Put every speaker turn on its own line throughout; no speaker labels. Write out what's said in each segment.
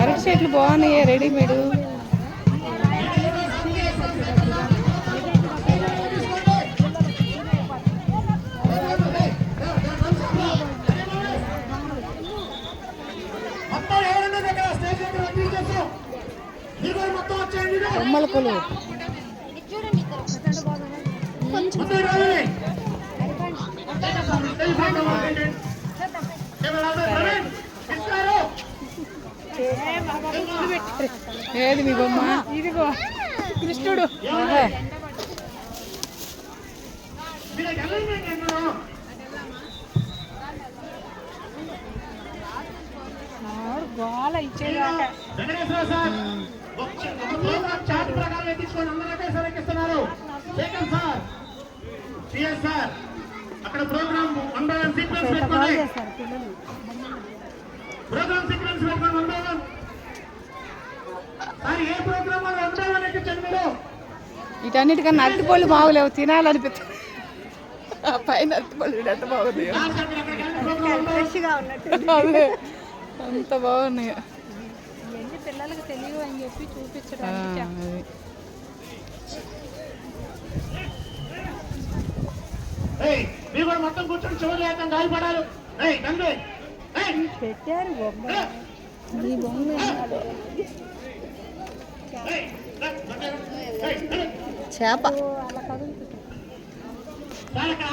అరటి చెట్లు బాగున్నాయి రెడీమేడ్. బొమ్మల కొలు ఏది మీ బొమ్మ? ఇదిగో కృష్ణుడు. గోల ఇచ్చేదాకా
అక్కడ ప్రోగ్రామ్ సీక్వెన్స్ పెట్టుకోండి. ప్రోగ్రామ్ సీక్వెన్స్ పెట్టుకోండి. ఏ ప్రోగ్రామ్ ఎక్కించండి మీరు.
వీటన్నిటికన్నా అరటిపళ్ళు బాగులేవు, తినాలనిపిస్తుంది. పైన అరటిపళ్ళు ఎంత బాగుంది, అదే అంత బాగున్నాయి.
పిల్లలకు తెలియదు అని చెప్పి చూపించడానికి.
మీరు కూడా మొత్తం కూర్చొని చివరి లేక గాయపడాలి.
పెట్టారు బొమ్మ, ఈ బొమ్మ
చేప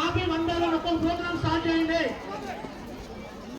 ఆపి 100 మొత్తం